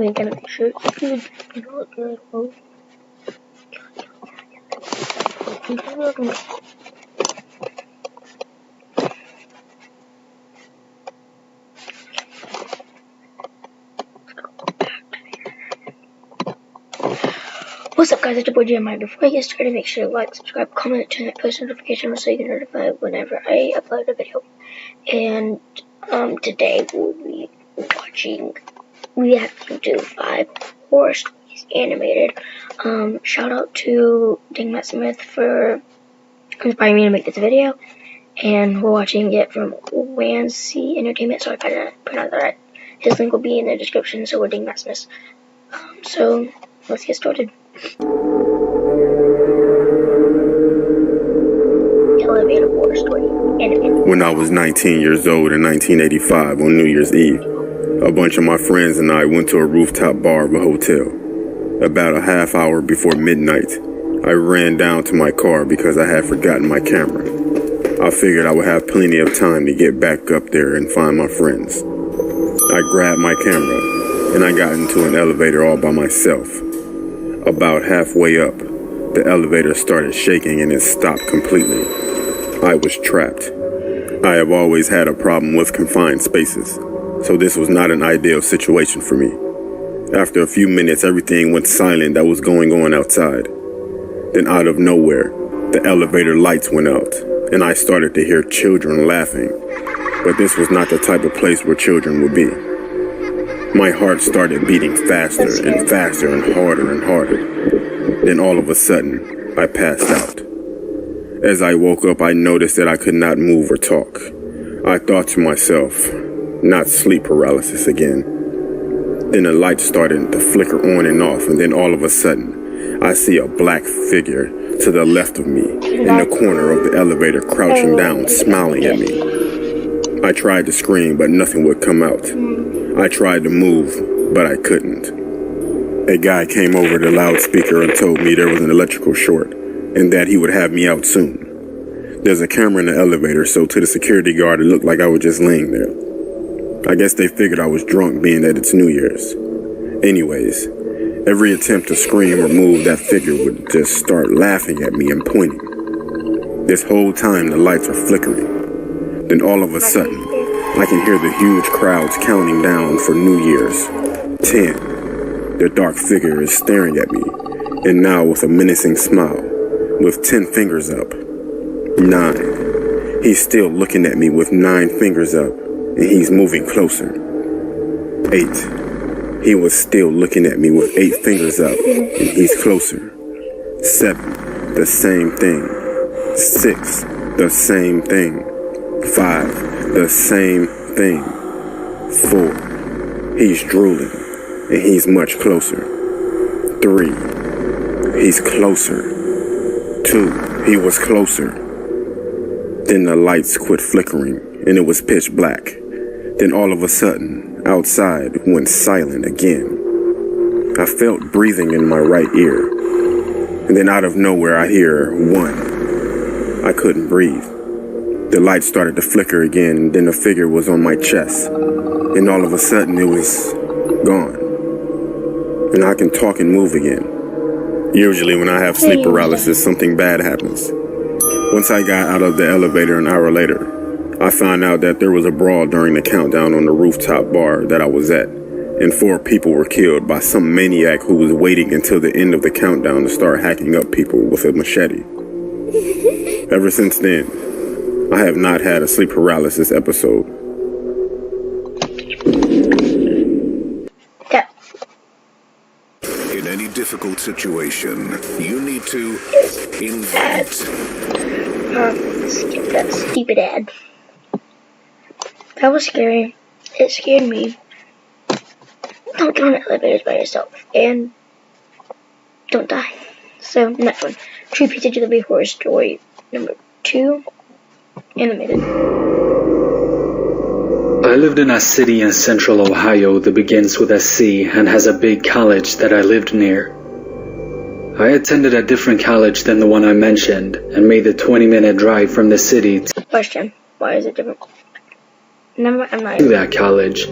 We're gonna make sure it's good. You know, look good. Oh. What's up, guys? It's your boy Jeremiah. Before I get started, make sure to like, subscribe, comment, turn that post notification on so you can notify whenever I upload a video. And today we'll be reacting to 5 horror stories animated. Shout out to Ding Matt Smith for inspiring me to make this video. And we're watching it from Wancy Entertainment, so I didn't pronounce that right. His link will be in the description, so we're Ding Matt Smith. So let's get started. Elevator horror story animated. When I was 19 years old in 1985 on New Year's Eve, a bunch of my friends and I went to a rooftop bar of a hotel. About a half hour before midnight, I ran down to my car because I had forgotten my camera. I figured I would have plenty of time to get back up there and find my friends. I grabbed my camera and I got into an elevator all by myself. About halfway up, the elevator started shaking and it stopped completely. I was trapped. I have always had a problem with confined spaces, so this was not an ideal situation for me. After a few minutes, everything went silent that was going on outside. Then out of nowhere, the elevator lights went out, and I started to hear children laughing. But this was not the type of place where children would be. My heart started beating faster and faster and harder. Then all of a sudden, I passed out. As I woke up, I noticed that I could not move or talk. I thought to myself, not sleep paralysis again. Then the light started to flicker on and off, and then all of a sudden, I see a black figure to the left of me, in the corner of the elevator, crouching down, smiling at me. I tried to scream, but nothing would come out. I tried to move, but I couldn't. A guy came over the loudspeaker and told me there was an electrical short, and that he would have me out soon. There's a camera in the elevator, so to the security guard it looked like I was just laying there. I guess they figured I was drunk, being that it's New Year's. Anyways, every attempt to scream or move, that figure would just start laughing at me and pointing. This whole time the lights are flickering. Then all of a sudden, I can hear the huge crowds counting down for New Year's. 10. The dark figure is staring at me, and now with a menacing smile, with 10 fingers up. 9. He's still looking at me with 9 fingers up, and he's moving closer. 8. He was still looking at me with 8 fingers up, and he's closer. 7. The same thing. 6. The same thing. 5. The same thing. 4. He's drooling, and he's much closer. 3. He's closer. 2. He was closer. Then the lights quit flickering, and it was pitch black. Then all of a sudden, outside went silent again. I felt breathing in my right ear. And then out of nowhere, I hear 1. I couldn't breathe. The light started to flicker again, and then the figure was on my chest. And all of a sudden, it was gone. And I can talk and move again. Usually when I have sleep paralysis, something bad happens. Once I got out of the elevator an hour later, I found out that there was a brawl during the countdown on the rooftop bar that I was at, and 4 people were killed by some maniac who was waiting until the end of the countdown to start hacking up people with a machete. Ever since then, I have not had a sleep paralysis episode. In any difficult situation, you need to invent. Skip that stupid ad. That was scary. It scared me. Don't get on elevators by yourself. And don't die. So, next one. True Pizza Delivery Horror Story number 2. Animated. I lived in a city in central Ohio that begins with a C and has a big college that I lived near. I attended a different college than the one I mentioned and made the 20-minute drive from the city to Question. Why is it different? Never, I'm not that college.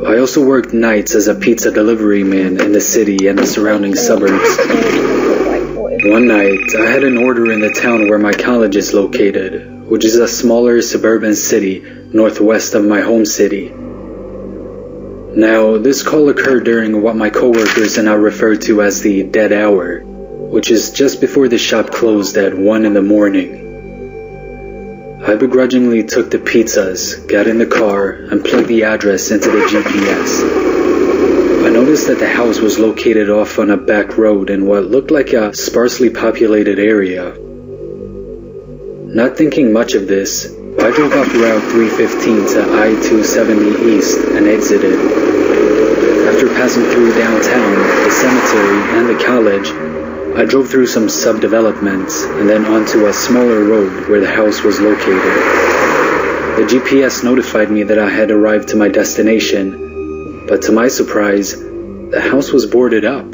I also worked nights as a pizza delivery man in the city and the surrounding suburbs. One night, I had an order in the town where my college is located, which is a smaller suburban city northwest of my home city. Now, this call occurred during what my coworkers and I refer to as the dead hour, which is just before the shop closed at 1 in the morning. I begrudgingly took the pizzas, got in the car, and plugged the address into the GPS. I noticed that the house was located off on a back road in what looked like a sparsely populated area. Not thinking much of this, I drove up Route 315 to I-270 East and exited. After passing through downtown, the cemetery, and the college, I drove through some subdevelopments and then onto a smaller road where the house was located. The GPS notified me that I had arrived to my destination, but to my surprise, the house was boarded up.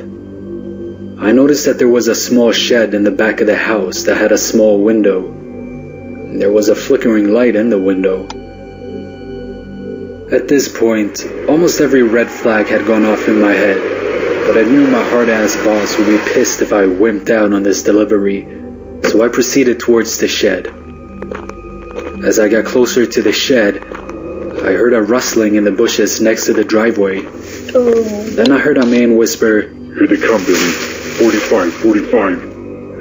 I noticed that there was a small shed in the back of the house that had a small window. There was a flickering light in the window. At this point, almost every red flag had gone off in my head, but I knew my hard-ass boss would be pissed if I wimped out on this delivery, so I proceeded towards the shed. As I got closer to the shed, I heard a rustling in the bushes next to the driveway. Then I heard a man whisper, "Here they come, Billy. 45, 45.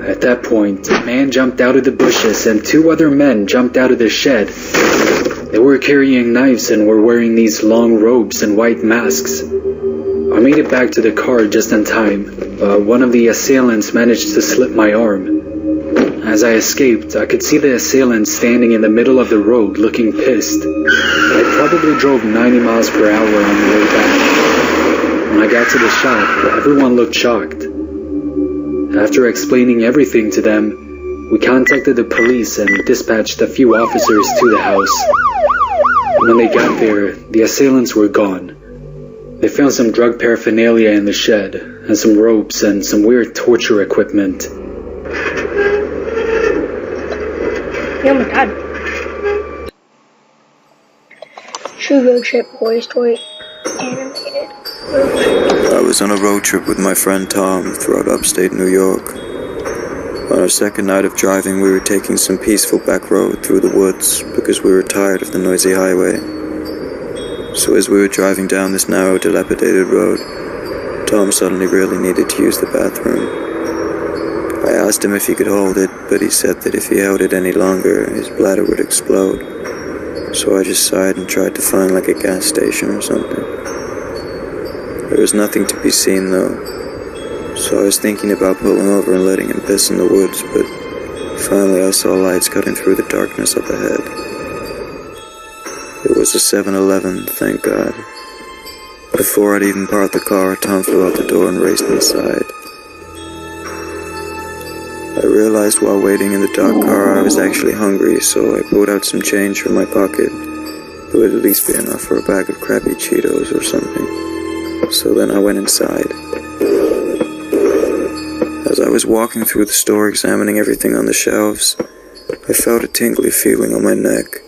At that point, a man jumped out of the bushes and 2 other men jumped out of the shed. They were carrying knives and were wearing these long robes and white masks. I made it back to the car just in time, but one of the assailants managed to slip my arm. As I escaped, I could see the assailant standing in the middle of the road looking pissed. I probably drove 90 miles per hour on the way back. When I got to the shop, everyone looked shocked. After explaining everything to them, we contacted the police and dispatched a few officers to the house. When they got there, the assailants were gone. They found some drug paraphernalia in the shed, and some ropes and some weird torture equipment. Oh my god. Sugar Chip Boys Toy animated. I was on a road trip with my friend Tom throughout upstate New York. On our second night of driving, we were taking some peaceful back road through the woods because we were tired of the noisy highway. So as we were driving down this narrow, dilapidated road, Tom suddenly really needed to use the bathroom. I asked him if he could hold it, but he said that if he held it any longer, his bladder would explode. So I just sighed and tried to find like a gas station or something. There was nothing to be seen though, so I was thinking about pulling over and letting him piss in the woods, but finally I saw lights cutting through the darkness up ahead. It was a 7-Eleven, thank God. Before I'd even parked the car, Tom flew out the door and raced inside. I realized while waiting in the dark car I was actually hungry, so I pulled out some change from my pocket. It would at least be enough for a bag of crappy Cheetos or something. So then I went inside. As I was walking through the store examining everything on the shelves, I felt a tingly feeling on my neck,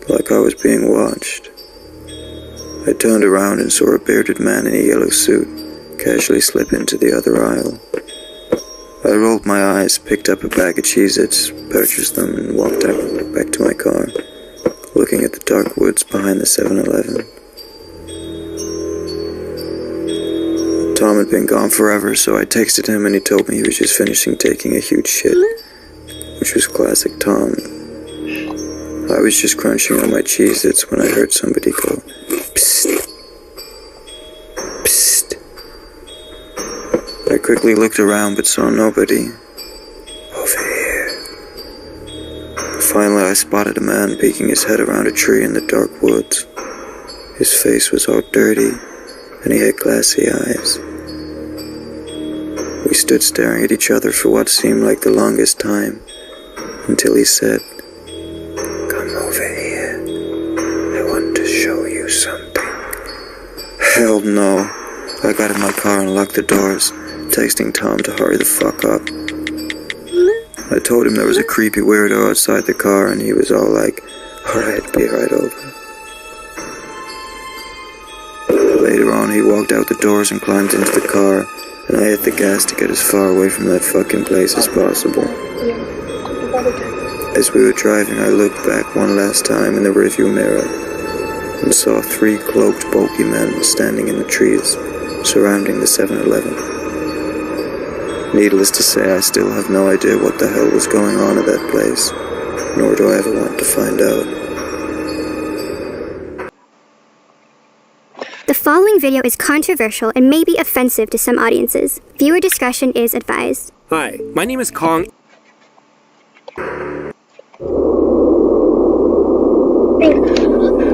like I was being watched. I turned around and saw a bearded man in a yellow suit casually slip into the other aisle. I rolled my eyes, picked up a bag of Cheez-Its, purchased them, and walked back to my car, looking at the dark woods behind the 7-Eleven. Tom had been gone forever, so I texted him and he told me he was just finishing taking a huge shit, which was classic Tom. I was just crunching on my Cheez-Its when I heard somebody go, "Psst. Psst." I quickly looked around but saw nobody. Over here. Finally I spotted a man peeking his head around a tree in the dark woods. His face was all dirty, and he had glassy eyes. We stood staring at each other for what seemed like the longest time, until he said, "Come over here. I want to show you something." Hell no. I got in my car and locked the doors, texting Tom to hurry the fuck up. I told him there was a creepy weirdo outside the car, and he was all like, "Alright, be right over." on, he walked out the doors and climbed into the car, and I hit the gas to get as far away from that fucking place as possible. As we were driving, I looked back one last time in the rearview mirror and saw 3 cloaked, bulky men standing in the trees surrounding the 7-Eleven. Needless to say, I still have no idea what the hell was going on at that place, nor do I ever want to find out. The following video is controversial and may be offensive to some audiences. Viewer discretion is advised. Hi, my name is Kong.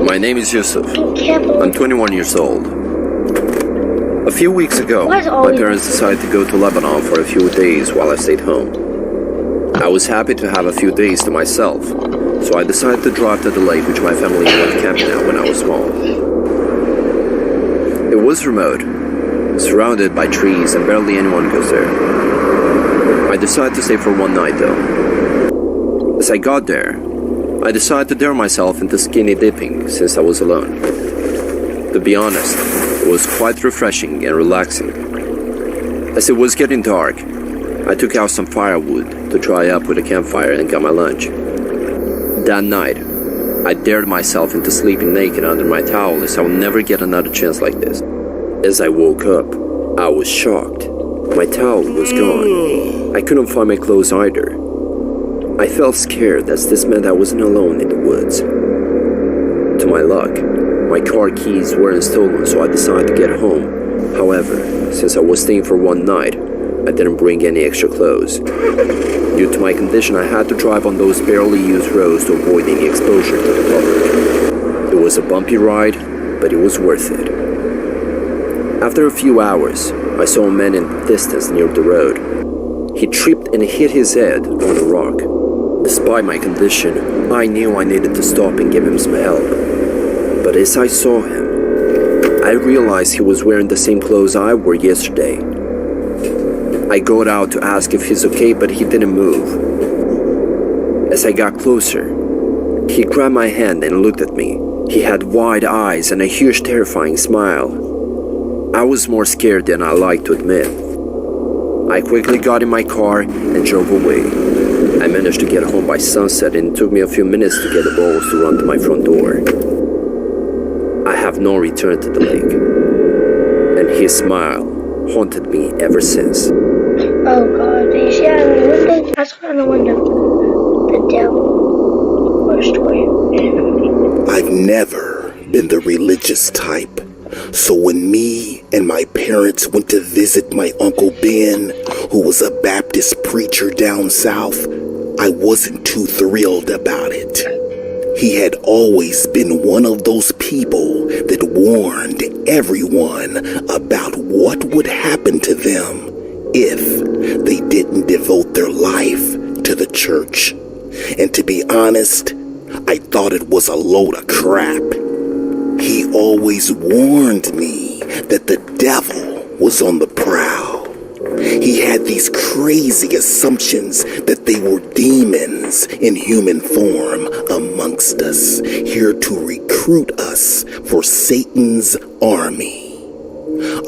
My name is Yusuf. I'm 21 years old. A few weeks ago, my parents decided to go to Lebanon for a few days while I stayed home. I was happy to have a few days to myself, so I decided to drive to the lake which my family went camping at when I was small. It was remote, surrounded by trees, and barely anyone goes there. I decided to stay for one night though. As I got there, I decided to dare myself into skinny dipping since I was alone. To be honest, it was quite refreshing and relaxing. As it was getting dark, I took out some firewood to dry up with a campfire and got my lunch. That night, I dared myself into sleeping naked under my towel as I would never get another chance like this. As I woke up, I was shocked. My towel was gone. I couldn't find my clothes either. I felt scared as this meant I wasn't alone in the woods. To my luck, my car keys weren't stolen, so I decided to get home. However, since I was staying for one night, I didn't bring any extra clothes. Due to my condition, I had to drive on those barely used roads to avoid any exposure to the public. It was a bumpy ride, but it was worth it. After a few hours, I saw a man in the distance near the road. He tripped and hit his head on a rock. Despite my condition, I knew I needed to stop and give him some help. But as I saw him, I realized he was wearing the same clothes I wore yesterday. I got out to ask if he's okay, but he didn't move. As I got closer, he grabbed my hand and looked at me. He had wide eyes and a huge, terrifying smile. I was more scared than I liked to admit. I quickly got in my car and drove away. I managed to get home by sunset, and it took me a few minutes to get the balls to run to my front door. I have no return to the lake, and his smile haunted me ever since. Oh God, did you see that in the window? I saw it in the window. The devil. What a story. I've never been the religious type. So when me and my parents went to visit my Uncle Ben, who was a Baptist preacher down south, I wasn't too thrilled about it. He had always been one of those people that warned everyone about what would happen to them if they didn't devote their life to the church. And to be honest, I thought it was a load of crap. He always warned me that the devil was on the prowl. He had these crazy assumptions that they were demons in human form amongst us, here to recruit us for Satan's army.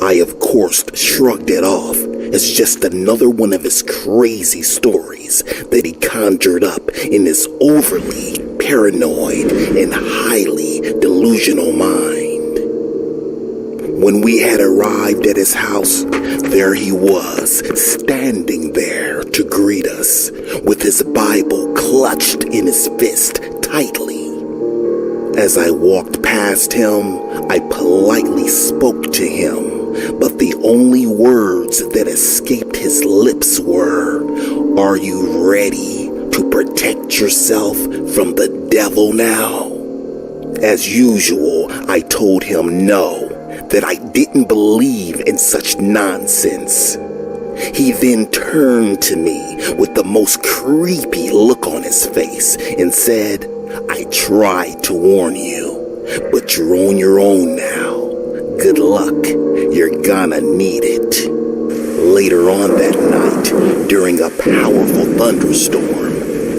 I, of course, shrugged it off as just another one of his crazy stories that he conjured up in his overly paranoid and highly delusional mind. When we had arrived at his house, there he was, standing there to greet us, with his Bible clutched in his fist tightly. As I walked past him, I politely spoke to him, but the only words that escaped his lips were, "Are you ready to protect yourself from the devil now?" As usual, I told him no, that I didn't believe in such nonsense. He then turned to me with the most creepy look on his face and said, "I tried to warn you, but you're on your own now. Good luck, you're gonna need it." Later on that night, during a powerful thunderstorm,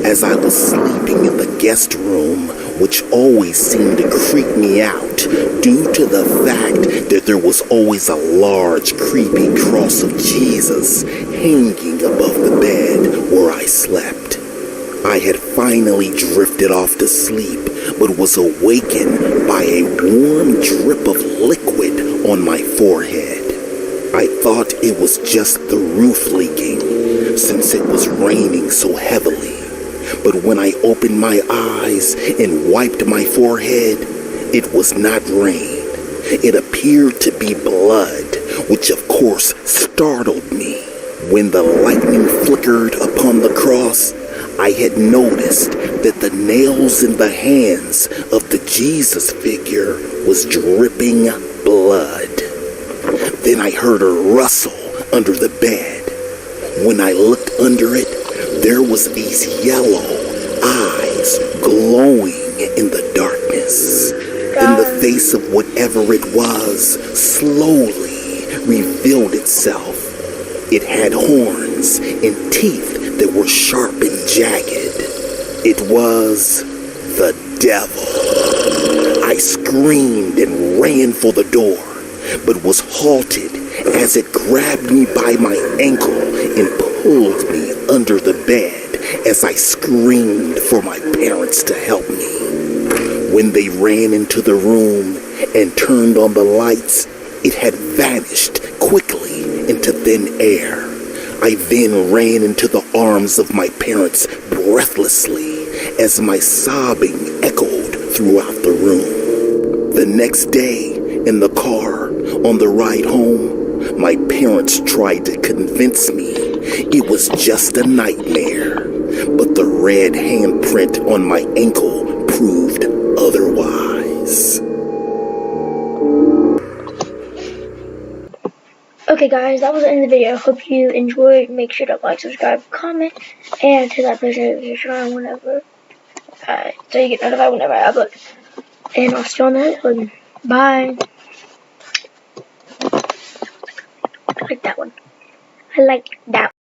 as I was sleeping in the guest room, which always seemed to creep me me out due to the fact that there was always a large, creepy cross of Jesus hanging above the bed where I slept. I had finally drifted off to sleep, but was awakened by a warm drip of liquid on my forehead. I thought it was just the roof leaking, since it was raining so heavily. But when I opened my eyes and wiped my forehead, it was not rain. It appeared to be blood, which of course startled me. When the lightning flickered upon the cross, I had noticed that the nails in the hands of the Jesus figure was dripping blood. Then I heard a rustle under the bed. When I looked under it, there was these yellow eyes glowing in the darkness. Then the face of whatever it was slowly revealed itself. It had horns and teeth that were sharp and jagged. It was the devil. I screamed and ran for the door, but was halted as it grabbed me by my ankle and pulled me under the bed as I screamed for my parents to help me. When they ran into the room and turned on the lights, it had vanished quickly into thin air. I then ran into the arms of my parents breathlessly as my sobbing echoed throughout the room. The next day, in the car, on the ride home, my parents tried to convince me it was just a nightmare, but the red handprint on my ankle proved otherwise. Okay guys, that was the end of the video. Hope you enjoyed. Make sure to like, subscribe, comment, and hit that post notification on whenever, so you get notified whenever I upload. And I'll see you on the next one. Bye. I like that one. I like that one.